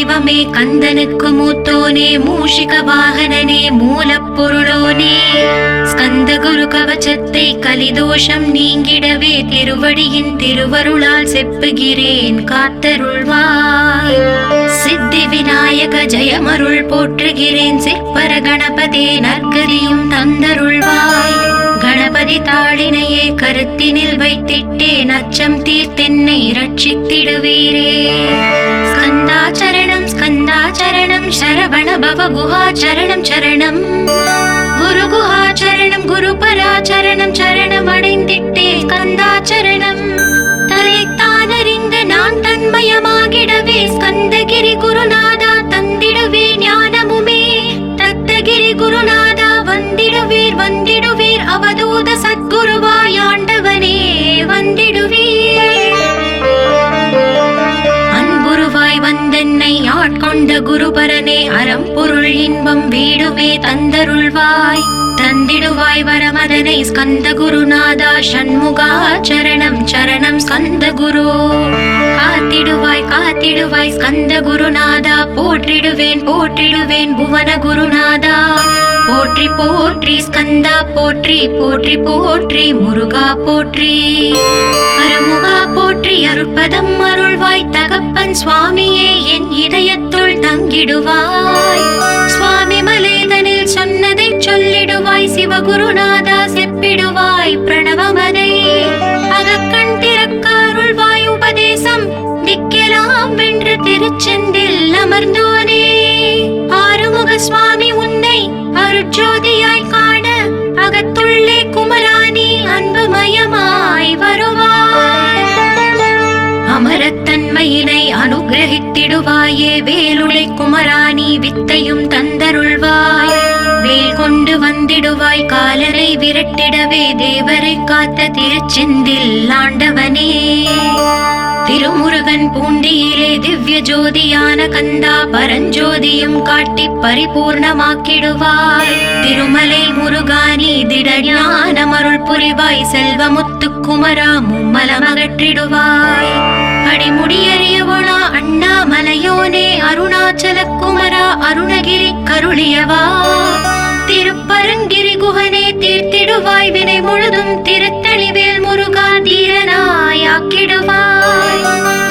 தெய்வமே கந்தனுக்கு மூத்தோனே மூஷிக வாகனனே மூலப்பொருளோனே ஸ்கந்த குரு கவச்சத்தை கலிதோஷம் நீங்கிடவே திருவடியின் திருவருளால் செப்புகிறேன் காத்தருள்வாய். சித்தி விநாயக ஜெயமருள் போற்றுகிறேன் சிற்பர கணபதே நற்கதியும் தந்தருள்வாய். கணபதி தாளினையே கருத்தினில் வைத்திட்டேன் அச்சம் தீர்த்தென்னை ரட்சித்திடுவீரே. ஸ்கந்தாச்சரணம் ஸ்கந்தாச்சரணம் சரவண பவ குஹாச்சரணம் சரணம் குரு குஹாச்சரணம் குரு பராச்சரணம் சரணம் அடைந்திட்டே ஸ்கந்தாச்சரணம். தலைத்தானறிந்து நான் தன்மயமாகிடவே ஸ்கந்தகிரி குருநாதா தந்திடுவே ஞானமுமே. தத்தகிரி குருநாதா வந்திடுவீர் வந்திடுவீர் அவதூத சத்குருவாய் ஆண்டவனே வந்திடுவீர். அன்புருவாய் வந்தென்னை ஆட்கொண்ட குருபரனே அறம்பொருள் இன்பம் வீடுமே தந்தருள்வாய். தந்திடுவாய் வரமதனை ஸ்கந்த குருநாதா ஷண்முகா சரணம் சரணம் ஸ்கந்த குரு. காத்திடுவாய் காத்திடுவாய் ஸ்கந்த குருநாதா போற்றிடுவேன் போற்றிடுவேன் புவன குருநாதா. போற்றி போற்றி ஸ்கந்தா போற்றி போற்றி போற்றி முருகா போற்றி. அருமுகா போற்றி அருட்பதம் அருள்வாய் தகப்பன் சுவாமியே என் இதயத்துள் தங்கிடுவாய். சுவாமி மலேதனில் சொன்னதை சொல்லிடுவாய் சிவகுருநாதா செப்பிடுவாய் பிரணவமனை. அகக்கண் திறக்க அருள்வாய் உபதேசம் திக்கெல்லாம் வென்று திருச்செந்தில் அமர்ந்தோனே. ஆறுமுக சுவாமி உன்னை அருட்ஜோதியாய் காண அகத்துள்ளே குமராணி அன்புமயமாய் வருவாய். அமரத்தன்மையினை அனுகிரகித்திடுவாயே வேலுடை குமராணி வித்தையும் தந்தருள்வாய். வேல் கொண்டு வந்திடுவாய் காலரை விரட்டிடவே தேவரை காத்த திருச்செந்தில் ஆண்டவனே. திருமுருகன் பூண்டியிலே திவ்ய ஜோதியான கந்தா பரஞ்சோதியும் காட்டி பரிபூர்ணமாக்கிடுவாய். திருமலை முருகானி திடஞானம் அருள் புரிவாய் செல்வமுத்து குமரா மும்மலமகற்றிடுவாய். அடிமுடியறியவளா அண்ணாமலையோனே அருணாச்சல குமரா அருணகிரி கருளியவா. திருப்பரங்கிரி குகனே தீர்த்திடுவாய் வினை முழுதும் திருத்தணிவேல் முருகா தீரனாயாக்கிடுவாய்.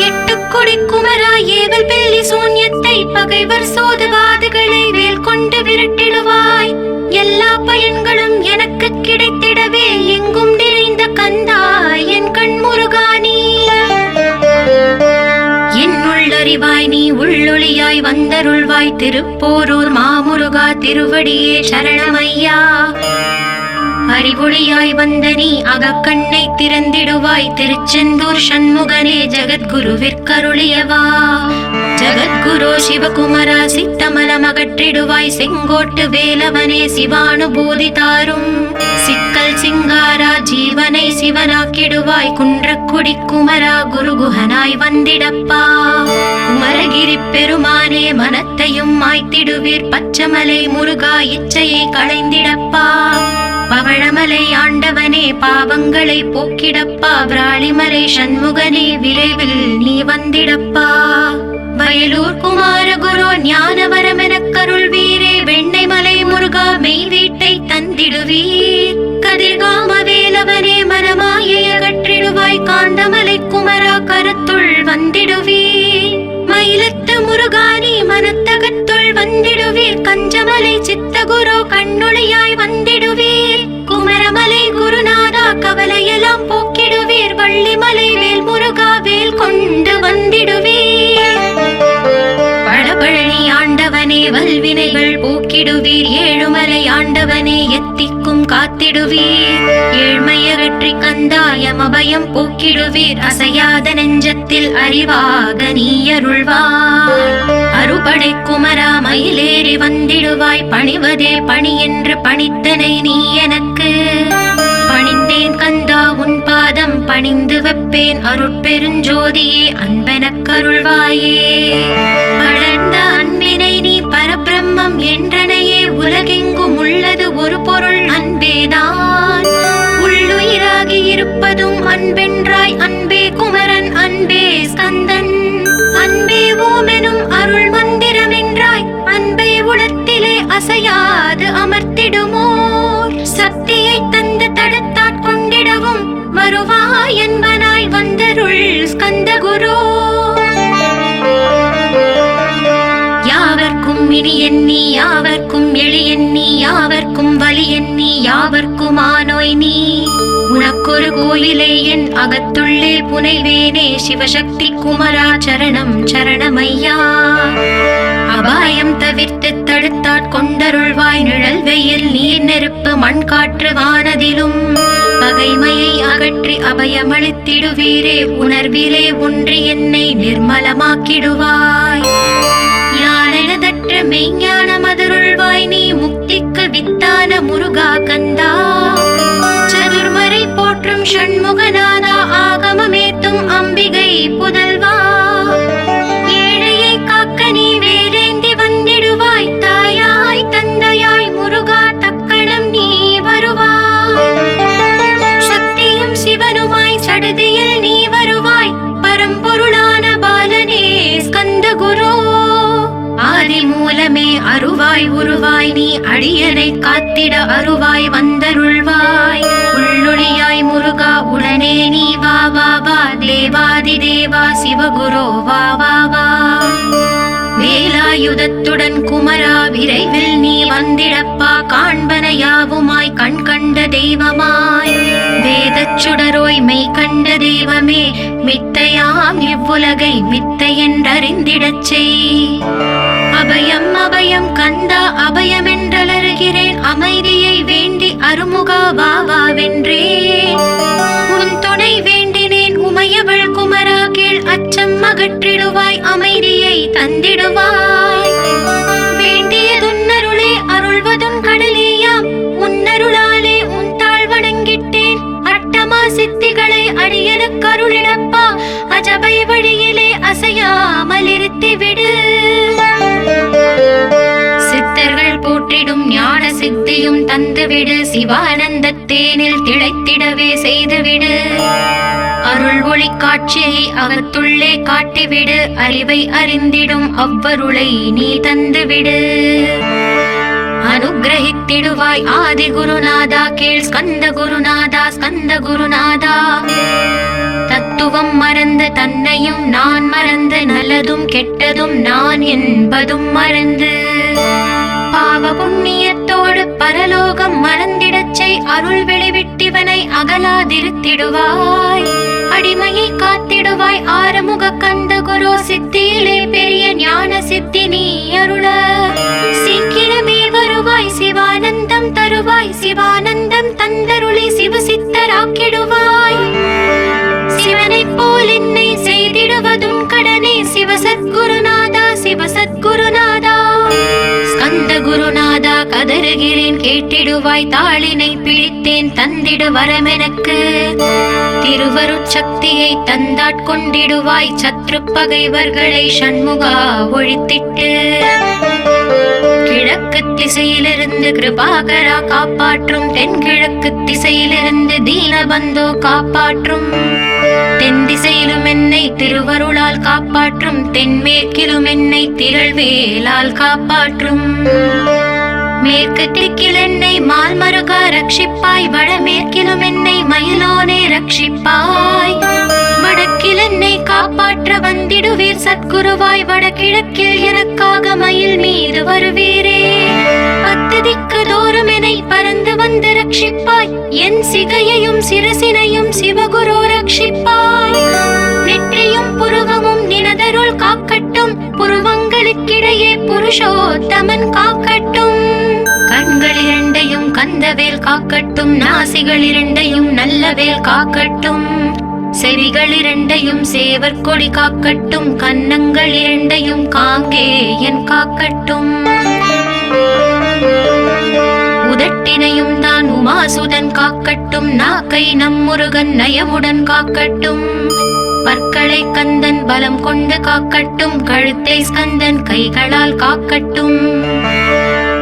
எட்டுக்குடி குமரா ஏவல் பில்லி சூன்யத்தை பகைவர் சோதவாதுகளை வேல் கொண்டு விரட்டிடுவாய். எல்லா பயன்களும் எனக்கு கிடைத்திடவே எங்கும் நிறைந்த கந்தா என் கண் முருகானி. என்னுள்ளறிவாய் நீ உள்ளொளியாய் வந்தருள்வாய் திருப்போரூர் மாமுருகா திருவடியே சரணமையா. அறிவொளியாய் வந்த நீ அகக்கண்ணை திறந்திடுவாய் திருச்செந்தூர் ஷண்முகனே ஜகத்குருவிற்கருளியவா. ஜகத்குரு சிவகுமரா சித்தமலம் அகற்றிடுவாய் செங்கோட்டு வேலவனே சிவானுபூதி தாரும். சிக்கல் சிங்காரா ஜீவனை சிவனாக்கிடுவாய் குன்றக்குடி குமரா குருகுஹனாய் வந்திடப்பா. குமரகிரி பெருமானே மனத்தையும் மாய்த்திடுவீர் பச்சமலை முருகா இச்சையை களைந்திடப்பா. பவழமலை ஆண்டவனே பாவங்களை போக்கிடப்பா. விராளிமலை சண்முகனே விரைவில் நீ வந்திடப்பா. வயலூர் குமார குரு ஞானவரமெனக் கருள்வீரே வெண்ணை மலை முருகா மெய் வீட்டை தந்திடுவீர். கதிர்காம வேலவனே மனமாயை அகற்றிடுவாய் காந்தமலை குமரா கருத்துள் வந்திடுவீர். மயிலத்து முருகானி மனத்தகத்துள் வந்திடுவீர் கஞ்சமலை சித்தகுரு கண்ணுளையாய் வந்திடுவீர். குமரமலை குருநாதா கவலையெல்லாம் போக்கிடுவீர். வள்ளிமலை வேல் முருகா வேல் கொண்டு வந்திடுவீர். பழபழனி ஆண்டவனே வல்வினைகள் போக்கிடுவீர். ஏழுமலை ஆண்டவனே எத்திக்கும் காத்திடுவீர். ஏழ்மையகற்றி கந்தாயமபயம் போக்கிடுவீர். அசையாத நெஞ்சத்தில் அறிவாக நீ அருள்வாய். அறுபடை குமரா மயிலேறி வந்திடுவாய். பணிவதே பணி என்று பணித்தனை நீ எனக்கு. பணிந்தேன் கந்தா உன் பாதம் பணிந்து வைப்பேன் அருட்பெருஞ்சோதியே அன்பெனக்கருள்வாயே. வளர்ந்த அன்பினை நீ பரபிரம்மம் என்றனையே உலகெங்கும் உள்ளது ஒரு பொருள் அன்பேதான். உள்ளுயிராகி இருப்பதும் அன்பென்றாய் அன்பே குமரன் அன்பே ஸ்கந்தன் அன்பே ஓமெனும் அருள்மன் அசையாது அமர்த்திடுமோர் சக்தியை தந்து தடுத்தாட்கொண்டிடவும் வருவாய் என்பனாய் வந்தருள் ஸ்கந்தகுரு. யாவர்க்கும் இனி எண்ணி யாவர்க்கும் எளி எண்ணி யாவர்க்கும் வலி எண்ணி யாவர்க்கும் ஆனோய் நீ உனக்கொரு கோயிலே என் அகத்துள்ளே புனைவேனே சிவசக்தி குமரா சரணம் சரணமையா. அபாயம் தவிர்த்து தடுத்தாட்கொண்டருள்வாய் நிழல் வெயில் நீர் நெருப்பு மண் காற்று வானதிலும் பகைமையை அகற்றி அபயமளித்திடுவீரே உணர்விலே ஒன்றி என்னை நிர்மலமாக்கிடுவாய். ஞானதற்ற மெய்ஞான மதுருள்வாய் நீ முக்திக்கு வித்தான முருகா கந்தா. சதுர்மறை போற்றும் ஷண்முகநாதா ஆகமமேத்தும் அம்பிகை புதல்வா. ஏழையை காக்க நீ வேலேந்தி வந்திடுவாய் தாயாய் தந்தையாய் முருகா தக்கணம் நீ வருவாய். சக்தியும் சிவனுமாய் சடுதியில் நீ வருவாய் பரம்பொருளான பாலனே ஸ்கந்தகுரு. ஆதி மூலமே அருவாய் உருவாய் நீ அடியனை காத்திட அருவாய் வந்தருள்வாய். உள்ளொளியாய் முருகா உடனே நீ வா வா வா தேவாதி தேவா சிவகுரு வா வா வா. வேலாயுதத்துடன் குமரா விரைவில் நீ வந்திடப்பா காண்பன யாவுமாய் கண் கண்ட தெய்வமாய் வேதச் சுடரோய் மெய் கண்ட தெய்வமே மித்தையாம் இவ்வுலகை மித்தை என்றறிந்திடச் செய். அபயம் அபயம் கந்தா அபயம் என்றலறுகிறேன் அமைதியை வேண்டி அருமுகா வா வா வென்றேன். உன் துணை வேண்டினேன் உமையவள் குமரா கீழ் அச்சம் அகற்றிடுவாய் அமைதியை தந்திடுவாய். வேண்டியதுன்னருளே அருள்வதும் கடலேயாம் உன்னருளாலே உன் தாழ் வணங்கிட்டேன். அட்டமா சித்திகளை அடியனுக்கு அருளிடப்பா அஜபை வழியிலே அசையாமல் இருத்திவிடு. சித்தர்கள் போற்றிடும் ஞான சித்தியும் தந்துவிடு சிவானந்த தேனில் திளைத்திடவே செய்துவிடு. அருள் ஒளி காட்சியை அகத்துள்ளே காட்டிவிடு அறிவை அறிந்திடும் அவ்வருளை நீ தந்துவிடு. அனுகிரகித்திடுவாய் ஆதி குருநாதா கீழ் ஸ்கந்த குருநாதா ஸ்கந்த குருநாதா. தத்துவம் மறந்து தன்னையும் நான் மறந்து நல்லதும் கெட்டதும் நான் என்பதும் மறந்து பாவ புண்ணியத்தோடு பரலோகம் மறந்திடச் செய் அருள் வெளிவிட்டிவனை அகலாதிருத்திடுவாய். அடிமையை காத்திடுவாய் ஆறுமுக கந்த குரு சித்தியிலே பெரிய ஞான சித்தி நீ அருள. சீக்கிரமே வருவாய் சிவானந்தம் தருவாய் சிவானந்தம் தந்தருளை சிவசித்தராக்கிடுவாய். சிவனைப் போல் என்னை செய்திடுவதும் கடனே சிவசத்குருநாதா சிவசத்குருநாதா. ஸ்கந்த குருநாதா கதறுகிறேன் கேட்டிடுவாய் தாளினை பிடித்தேன் தந்திடு வரமெனக்கு. திருவருட்சக்தியை தந்தாட்கொண்டிடுவாய் சத்ரு பகைவர்களை ஷண்முகா ஒழித்திட்டு. கிழக்கு திசையிலிருந்து கிருபாகரா காப்பாற்றும் தென்கிழக்கு திசையிலிருந்து தீனபந்தோ காப்பாற்றும். தென் திசையிலும் என்னை திருவருளால் காப்பாற்றும் தென்மேற்கிலும் என்னை திரள்வேலால் காப்பாற்றும். மேற்கு திக்கில் என்னை மால்மருகா ரட்சிப்பாய் வடமேற்கிலும் என்னை மயிலோனே ரட்சிப்பாய். வடக்கில் என்னை காப்பாற்ற வந்திடுவீர் சத்குருவாய் வடகிழக்கில் எனக்காக மயில் மீது வருவீரே. பத்து திக்கு தோறும் என்னை பறந்து வந்து ரட்சிப்பாய் என் சிகையையும் சிரசினையும் சிவகுரு ரட்சிப்பாய். நெற்றியும் புருவமும் நினதருள் காக்கட்டும் புருவங்களுக்கிடையே புருஷோத்தமன் காக்கட்டும். கண்கள் இரண்டையும் கந்தவேல் காக்கட்டும் நாசிகள் இரண்டையும் நல்லவேல் காக்கட்டும். செவிகள் இரண்டையும் சேவர் கொடி காக்கட்டும் கன்னங்கள் இரண்டையும் காங்கேயன் காக்கட்டும். உதட்டினையும் தான் உமாசுதன் காக்கட்டும் நாக்கை நம் முருகன் நயமுடன் காக்கட்டும். பற்களை கந்தன் பலம் கொண்டு காக்கட்டும் கழுத்தை ஸ்கந்தன் கைகளால் காக்கட்டும்.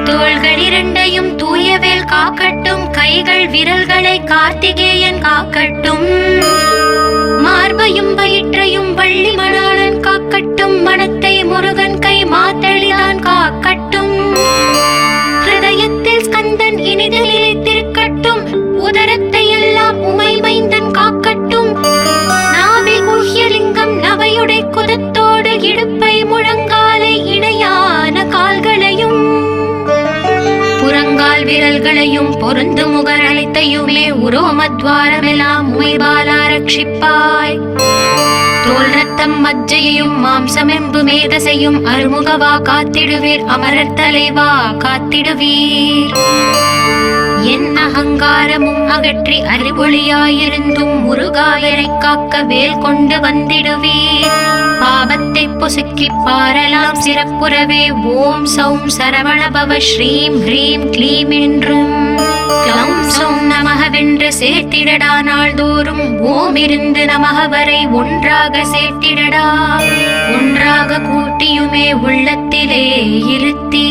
தோள்கள் இரண்டையும் தூயவேல் காக்கட்டும் கைகள் விரல்களை கார்த்திகேயன் காக்கட்டும். மார்பையும் வயிற்றையும் வள்ளி மணாளன் காக்கட்டும் மனத்தை முருகன் கை மாத்தளிதான் காக்கட்டும். உயிர்களையும் பொருந்து முகர் அனைத்தையுமே உரோமத்வாரமெல்லாம் உமைபாலா ரட்சிப்பாய். தோல் ரத்தம் மஜ்ஜையையும் மாம்சமெம்பு மேதசையும் அருமுகவா காத்திடுவீர், அமரர் தலைவா காத்திடுவீர். என் அகங்காரமும் அகற்றி அறிவொளியாயிருந்தும் முருகாயனை காக்க வேல் கொண்டு வந்திடுவீர். பாபத்தை பொசுக்கி பாரலாம் சிறப்புறவே ஓம் சௌம் சரவணபவ ஸ்ரீம் ஹ்ரீம் க்ளீம் என்றும் க்ளௌம் சௌம் நமகவென்று சேர்த்திடடா. நாள்தோறும் ஓம் இருந்து நமக வரை ஒன்றாக சேர்த்திடடா. ஒன்றாக கூட்டியுமே உள்ளத்திலே இருத்தி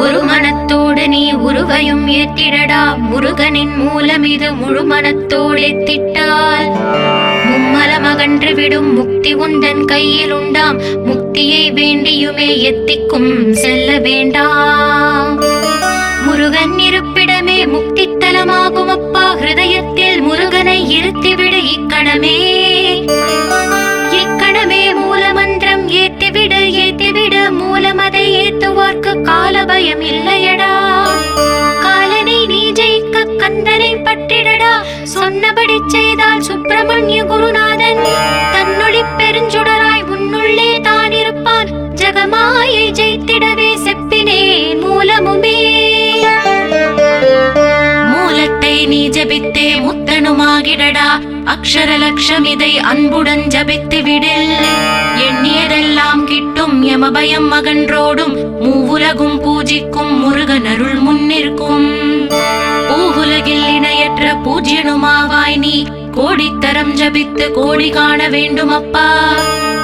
ஒரு மனத்தோடு நீ உருவையும் ஏத்திடடா. முருகனின் மூலம் இது முழு மனத்தோடு ஏத்திட்டால் மும்மலமகன்று விடும் முக்தி உந்தன் கையில் உண்டாம். முக்தியை வேண்டியுமே எத்திக்கும் செல்ல வேண்டாம். முருகன் இருப்பிடமே முக்தி தலமாகும் அப்பா. ஹிருதயத்தில் முருகனை இருத்திவிடு இக்கணமே. இக்கணமே மூலமந்திரம் ஏத்திவிடு ஏத்திவிடு. மூலமதை ஏத்துவார்க்கு காலபயம் இல்லையடா. காலனை நீ ஜெயிக்க கந்தனை பற்றிடடா. சொன்னபடி செய்தால் சுப்பிரமணிய குருநாதன் தன்னொளி பெருஞ்சுடராய் உன்னுள்ளே தான் இருப்பான். ஜகமாயை ஜெயித்திடவே செப்பினேன் மூலமுமே. மூலத்தை நீ ஜபித்தே முத்தனுமாகிடடா. அக்ஷர லட்சம் இதை அன்புடன் ஜபித்து விடில். எண்ணியதெல்லாம் கிட்டும் யமபயம் அகன்றோடும். மூவுலகும் பூஜிக்கும் முருகன் அருள் முன்னிற்கும். பூவுலகில் இணையற்ற பூஜ்யனுமாவாய் நீ. கோடித்தரம் ஜபித்து கோடி காண வேண்டும் அப்பா.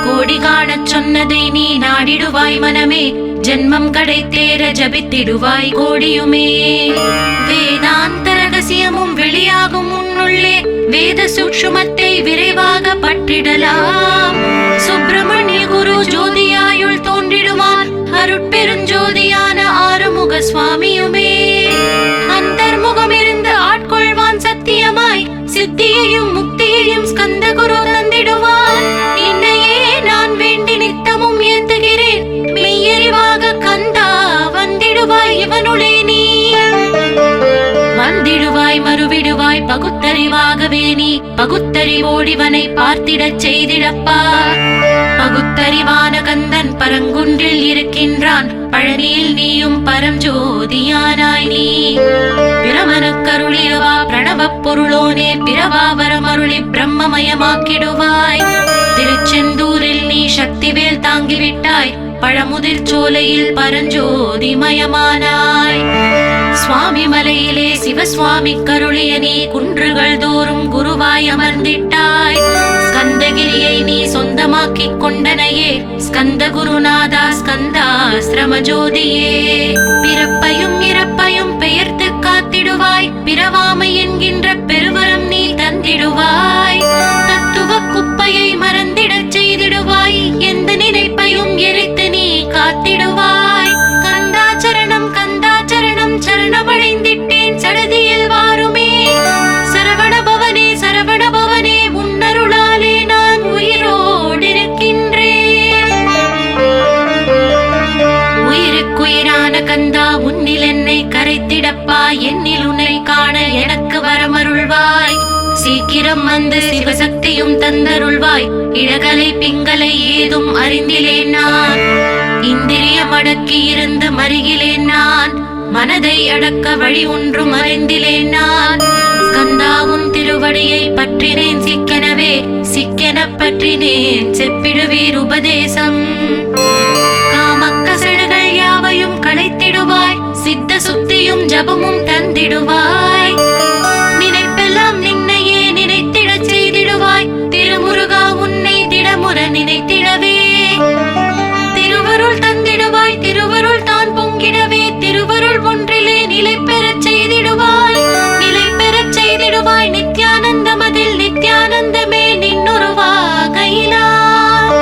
கோடி காணச் சொன்னதை நீ நாடிடுவாய் மனமே. ஜென்மம் கடை தேர ஜபித்திடுவாய் கோடியுமே. வேதாந்த ரகசியமும் வெளியாகும் உன்னுள்ளே. வேத சூக்ஷ்மத்தை விரைவாக பற்றிடலாம். சுப்பிரமணிய குரு ஜோதியாயுள் தோன்றிடுவான். அருட்பெருஞ்சோதியான ஆறுமுக சுவாமியுமே. அந்தர்முகம் இருந்து ஆட்கொள்வான் சத்தியமாய். சித்தியையும் முக்தியையும் ஸ்கந்த குரு தந்திடுவான். இன்னையே நான் வேண்டி நித்தமும் ஏந்துகிறேன். மெய்யறிவாக கந்தா வந்திடுவாய் இவனுளே நீ. வந்திடுவாய் மறுவிடுவாய் பகுத்தறிவாகவே நீ. பகுத்தறிவோடிவனை பார்த்திடச் செய்திடப்பா. பகுத்தறிவான கந்தன் பரங்குன்றில் இருக்கின்றான். பழனியில் நீயும் பரஞ்சோதியானாய் நீ. பிரமனுக்கருளியவா பிரணவ பொருளோனே. பிறவாவரம் அருளி பிரம்மமயமாக்கிடுவாய். திருச்செந்தூரில் நீ சக்திவேல் தாங்கிவிட்டாய். பழமுதிர் சோலையில் பரஞ்சோதிமயமானாய். சுவாமி மலையிலே சிவசுவாமி கருளிய நீ. குன்றுகள் தோறும் குருவாய் அமர்ந்திட்டாய். ஸ்கந்தகிரியை நீ சொந்தமாக்கிக் கொண்டனையே. ஸ்கந்த குருநாதா ஸ்கந்தாஸ்ரம ஜோதியே. பிறப்பையும் இறப்பையும் பெயர்த்து காத்திடுவாய். பிறவாமை என்கின்ற பெருவரம் நீ தந்திடுவாய். தத்துவ குப்பையை மறந்திடச் செய்திடுவாய். எந்த நினைப்பையும் எரித்து நீ காத்திடுவாய். கந்தாச்சரணம் கந்தாச்சரணம் சரணமடைந்திட்டேன் சடதியில் வாருமே. சரவண பவனே சரவண பவனே. முன்னருளாலே நான் உயிரோடிருக்கின்றேன். உயிருக்குயிரான கந்தா உன்னில் என்னை கரைத்திடப்பா. என்னில் உன்னை காண எனக்கு வரமருள்வாய். சீக்கிரம் வந்து சிவசக்தியும் தந்தருள்வாய். இழகலை பிங்களை ஏதும் அறிந்திலேன் நான். இந்திரியம் அடக்கி இருந்து மருகிலேன் நான். மனதை அடக்க வழி ஒன்றும் அறிந்திலேன் நான். ஸ்கந்தாவும் திருவடியை பற்றினேன் சிக்கெனவே. சிக்கென பற்றினேன் செப்பிடுவீர் உபதேசம். காமக்கசடுகள் யாவையும் களைத்திடுவாய். சித்த சுத்தியும் ஜபமும் தந்திடுவாய். நினைப்பெல்லாம் நின்னையே நினைத்திடச் செய்திடுவாய். திருமுருகா உன்னை திடமுற நினைத்திடவே. திருவருள் தந்திடுவாய். திருவருள் தான் பொங்கிடவே. திருவருள் ஒன்றிலே நிலை பெறச் செய்திடுவாய். நிலை பெறச் செய்திடுவாய். நித்யானந்தமதில் நித்யானந்தமே நின்னுருவாகையினார்.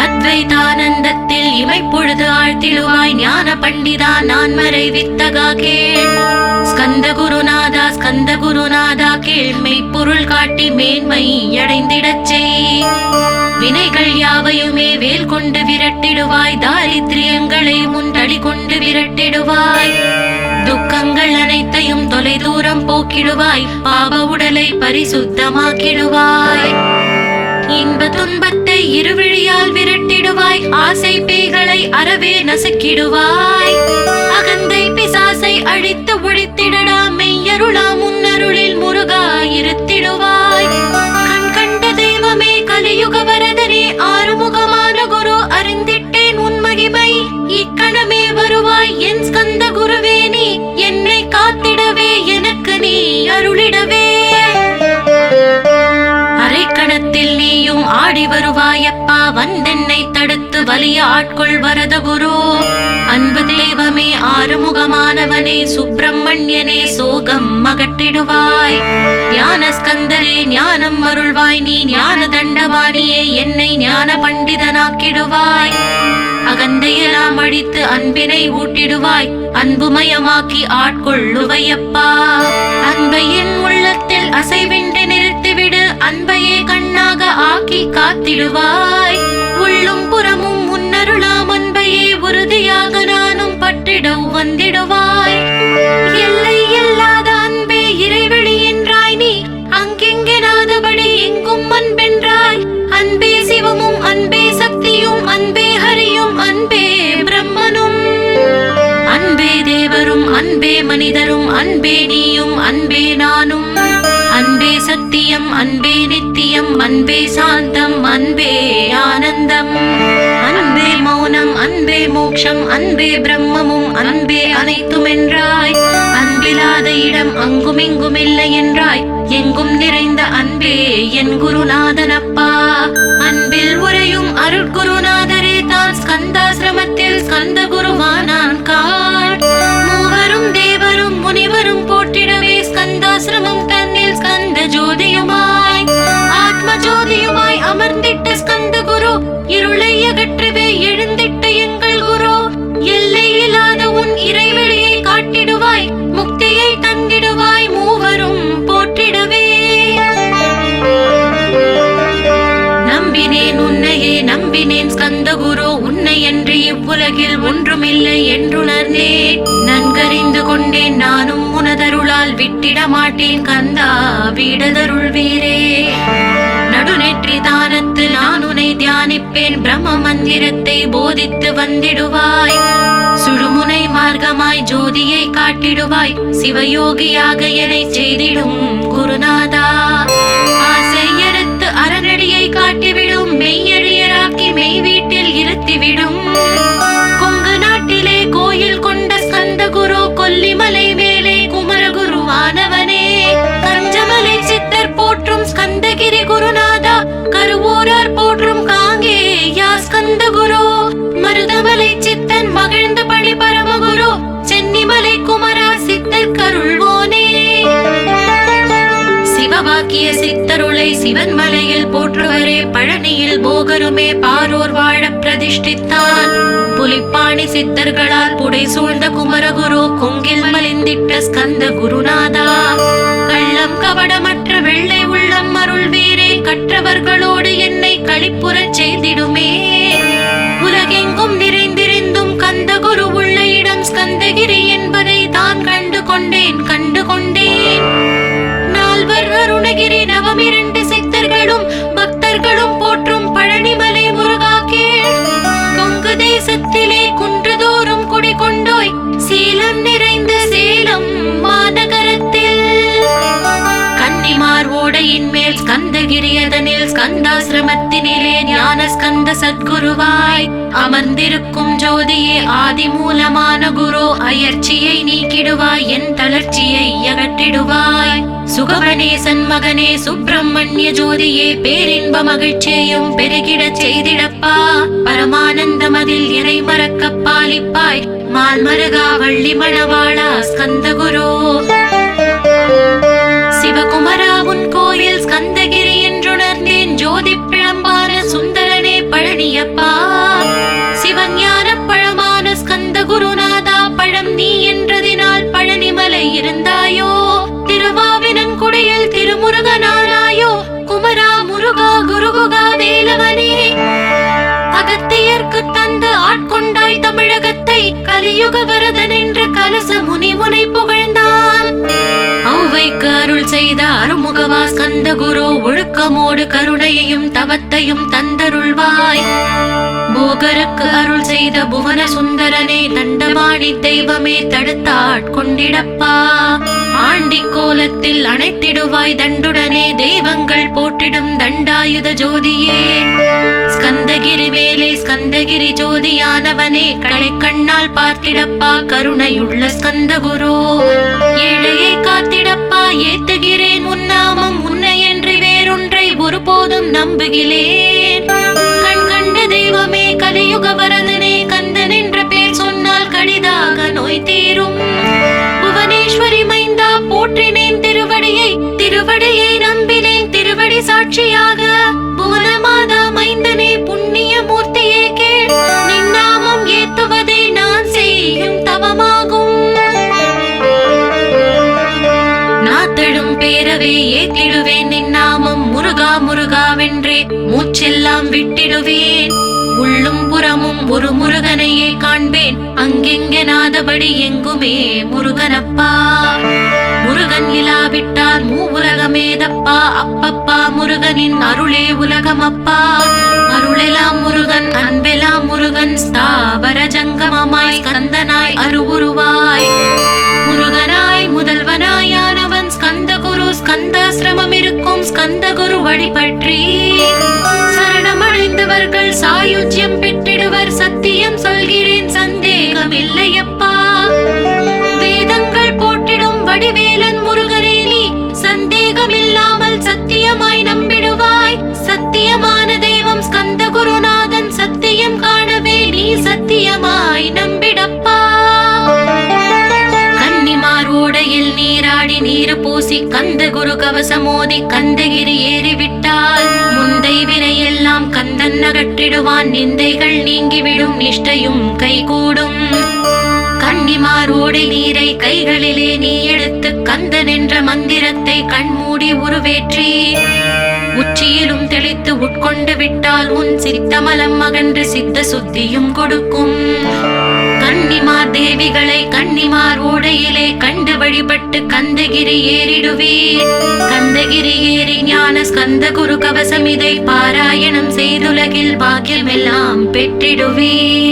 அத்வைதானந்தத்தில் இமைப்பொழுது ஆழ்த்திடுவாய். ஞான பண்டிதா நான் மறை வித்தகா கேள். ஸ்கந்த குருநாதா ஸ்கந்த குருநாதா கேள்மை பொருள் காட்டி மேன்மை அடைந்திடச் செய். வினைகள் யாவையுமே வேல் கொண்டு விரட்டிடுவாய். தாரித்ரியங்களை முந்தடி கொண்டு விரட்டிடுவாய். துக்கங்கள் அனைத்தையும் தொலை தூரம் போக்கிடுவாய். பாவ உடலை பரிசுத்தமாக்கிடுவாய். இன்ப துன்பத்தை இருவிழியால் விரட்டிடுவாய். ஆசை பேய்களை அறவே நசுக்கிடுவாய். அகந்தை பிசாசை அழித்து ஒழித்திடடா. மெய்யருளா முன்னருளில் முருகா இருத்திடுவாய். கண் கண்ட தெய்வமே கலியுக வரதனே ஆறுமுகமான குரு அறிந்திட்டேன் உன் மகிமை. இக்கணமே வருவாய் என் ஸ்கந்த குருவே. நீ என்னை காத்திடவே எனக்கு நீ அருளிடவே. அரைக்கணத்தில் நீயும் ஆடி வருவாயப்பா. வந்தென்னை தடுத்து வலிய ஆட்கொள் வரத குரு. அன்பு தெய்வமே ஆறுமுகமானவனே சுப்பிரமணியனே சோகம் அகற்றிடுவாய். ஞான ஸ்கந்தரே ஞானம் அருள்வாய். நீ ஞான தண்டவாணியே என்னை ஞான பண்டிதனாக்கிடுவாய். அகந்தையெல்லாம் அழித்து அன்பினை ஊட்டிடுவாய். அன்புமயமாக்கி ஆட்கொள்ளுவையப்பா. அன்பையின் உள்ளத்தில் அசைவின்றி நிறுத்திவிடு. அன்பையே கண்ணாக ஆக்கி காத்திடுவாய். உள்ளும் புறமும் முன்னருளாம் அன்பையே உறுதியாக நானும் பற்றிட வந்திடுவாய். எல்லை இல்லாத அன்பே இறைவெளி என்றாய். நீ அங்கெங்கே நாதபடி எங்கும் அன்பென்றாய். அன்பே சிவமும் அன்பே சக்தியும் அன்பே ஹரியும் அன்பே பிரம்மனும். அன்பே தேவரும் அன்பே மனிதரும் அன்பே நீயும் அன்பே நானும். அன்பே சத்தியம் அன்பே நித்தியம் அன்பே சாந்தம் அன்பே ஆனந்தம். அன்பே மௌனம் அன்பே மோட்சம் அன்பே பிரம்மமும் அன்பே அனைத்தும் என்றாய். அன்பிலாத இடம் அங்கும் இங்கும் இல்லை என்றாய். எங்கும் நிறைந்த அன்பே என் குருநாதனப்பா. அன்பில் உரையும் அருட்குருநாதரே தான் ஸ்கந்தாசிரமத்தில் ஸ்கந்த குருவானான் காட். மூவரும் தேவரும் முனிவரும் போற்றிடவே ஸ்கந்தாசிரமம் தன்னில் ஸ்கந்த ஜோதியுமாய் ஆத்ம ஜோதியுமாய் அமர்ந்திட்ட ஸ்கந்த குரு. இருளை அகற்றவே எழுந்திட்ட எங்கள் குரு. எல்லை இல்லாத உன் இறைவெளியை காட்டிடுவாய். முக்தியை தந்திடுவாய் மூவரும் போற்றிடவே. நம்பினேன் உன்னையே நம்பினேன் ஸ்கந்த குரு. உன்னை என்று இவ்வுலகில் ஒன்றுமில்லை என்றுணர்ந்தேன். நன்கறிந்து கொண்டேன் நானும் உனதருளால் விட்டிட மாட்டேன் கந்தா வீடதருள் வீரே. நடுநெற்றி தானத்து நான் உன்னை தியானிப்பேன். பிரம்ம மந்திரத்தை போதித்து வந்திடுவாய். சுழுமுனை மார்க்கமாய் ஜோதியை காட்டிடுவாய். சிவயோகியாக என்னை செய்திடும் குருநாதா. ஆசையறுத்து அறநடியை காட்டிவிடும். மெய்யழியராக்கி மெய் வீட்டில் இருத்திவிடும். கொங்கு நாட்டிலே கோயில் கொண்ட ஸ்கந்த குரு. கொல்லிமலை மேலே குமரகுருவானவனே. கஞ்சமலை சித்தர் போற்றும் ஸ்கந்தகிரி குருநாதா. கருவூரார் போற்றும் காங்கேயா ஸ்கந்த குரு. மருதமலை சித்தன் மகிழ்ந்து பழி பரமகுரு. சென்னிமலை குமரா சித்தர் கருள்வோனே. சிவவாக்கிய சித்தருளை சிவன் மலையில் போற்றுவரே. பழனியில் போகருமே பாரோர் வாழ பிரதிஷ்டித்தான். புலிப்பாணி சித்தர்களால் புடை சூழ்ந்த குமரகுரு. கொங்கில் மலிந்திட்ட ஸ்கந்த குருநாதா. கள்ளம் கவடமற்ற வெள்ளை உள்ளம் அருள் வீரே. கற்றவர்களோடு என்னை களிப்புறச் செய்திடுமே. உலகெங்கும் நிறைந்திருந்தும் கந்த குரு உள்ள இடம் ஸ்கந்தகிரி என்பதை தான் கண்டு கொண்டேன் கண்டு கொண்டேன். நால்வர் அருணகிரி நவமிரண்டு சித்தர்களும் பக்தர்களும் போற்றும் பழனிமலை முருகா கேள். கொங்கு தேசத்திலே குன்றுதோறும் குடிகொண்டோய். சீலம் நிறைந்த சேலம் மாநகரத்தில் கன்னிமார் ஓடையின் மேல் ஸ்கந்தகிரி அதனில் ஸ்கந்தாசிரமத்தினிலே ஞான ஸ்கந்த சத்குருவாய் அமர்ந்திருக்கும் ஜோதியே ஆதி மூலமான குரு. அயற்சியை நீக்கிடுவாய். என் தளர்ச்சியை அகற்றிடுவாய். சுகவனேசன் மகனே சுப்பிரமணிய ஜோதியே. பேரின்ப மகிழ்ச்சியையும் பெருகிடச் செய்திடப்பா. பரமானந்தம் அதில் இறை மறக்க பாலிப்பாய். மால்மருகா வள்ளி மணவாளா ஸ்கந்த குரு. சிவகுமரா உன் கோயில் ஸ்கந்தகிரி என்றுணர்ந்தேன். ஜோதி பிழம்பான சுந்தரனே பழனியப்பா. சிவஞான பழமான ஸ்கந்த குருநாதா. பழம் நீ என்றதினால் பழனிமலை இருந்தா. செய்த அருமுகவா ஸ்கந்த குரு, ஒழுக்கமோடு கருணையையும் தவத்தையும் தந்தருள்வாய். போகருக்கு அருள் செய்த புவன சுந்தரனே, தண்டபாணி தெய்வமே தடுத்தாட்கொண்டிடப்பா. ஆண்டி கோலத்தில் அணைத்திடுவாய் தண்டுடனே, தெய்வங்கள் போற்றிடும் தண்டாயுத ஜோதியே. ஸ்கந்தகிரி வேலே ஸ்கந்தகிரி ஜோதியானவனே, கடை கண்ணால் பார்த்திடப்பா கருணையுள்ள ஸ்கந்த குரு. ஏழையை காத்திடப்பா ஏத்துகிறேன் உன்னாமம், உன்னை என்று வேறொன்றை ஒருபோதும் நம்புகிறேன். கண் கண்ட தெய்வமே கலியுக வரதனே, கந்தன் என்ற பேர் சொன்னால் கடிதாக நோய் தீரும். புவனேஸ்வரி மைந்தா போற்றினேன் திருவடியை, திருவடியை நம்பினேன் திருவடி சாட்சியாக. புவனமாதா மைந்தனே புண்ணிய மூர்த்தியே கேள், நின்னாமம் ஏத்துவதே நான் செய்யும் தவமாகும். நாத்தழும் பேரவே ஏத்திடுவேன் நின்னாமம், முருகா முருகாவென்றே மூச்செல்லாம் விட்டிடுவேன். உள்ளும் புறமும் ஒரு முருகனையே காண்பேன், அங்கெங்கெனாதபடி எங்குமே முருகனப்பா. முருகன் இலாவிட்டால் மூவுலகமேதப்பா, அப்பப்பா முருகனின் அருளே உலகமப்பா. அருளெல்லாம் முருகன் அன்பெல்லாம் முருகன், ஸ்தாவர ஜங்கமமாய் ஸ்கந்தனாய் அருவுருவாய். முருகனாய் முதல்வனாயானவன் ஸ்கந்த குரு, ஸ்கந்தாசிரமம் இருக்கும் ஸ்கந்த குரு வழிபற்றி சரணமடைந்தவர்கள் சாயுஜ்யம் பெற்றிடுவர். சத்தியம் சொல்கிறேன் சந்தேகம் இல்லையப்பா. வேதங்கள் போற்றிடும் வடிவேலன் முருகனே, நீ சந்தேகம் இல்லாமல் சத்தியமாய் நம்பிடுவாய். சத்தியமான தெய்வம் ஸ்கந்த குருநாதன், சத்தியம் காணவே நீ சத்தியமாய் நம்பிடப்பா. ஓடையில் நீராடி நீரு பூசி கந்த குரு கவசமோதி கந்தகிரி ஏறிவிட்டால், முந்தை வினையெல்லாம் கந்தன் அகற்றிடுவான். நிந்தைகள் நீங்கிவிடும், நிஷ்டையும் கைகூடும். கன்னிமார் ஓடை நீரை கைகளிலே நீ எடுத்து கந்தன் என்ற மந்திரத்தை கண்மூடி உருவேற்றி உச்சியிலும் தெளித்து உட்கொண்டு விட்டால் உன் சித்தமலம் அகன்று சித்த சுத்தியும் கொடுக்கும். கன்னிமார் தேவிகளை கன்னிமார் ஓடையிலே கண்டு வழிபட்டு கந்தகிரி ஏறிடுவீர். கந்தகிரி ஏறி ஞான ஸ்கந்த குரு கவசம் இதை பாராயணம் செய்துலகில் பாக்கியமெல்லாம் பெற்றிடுவீர்.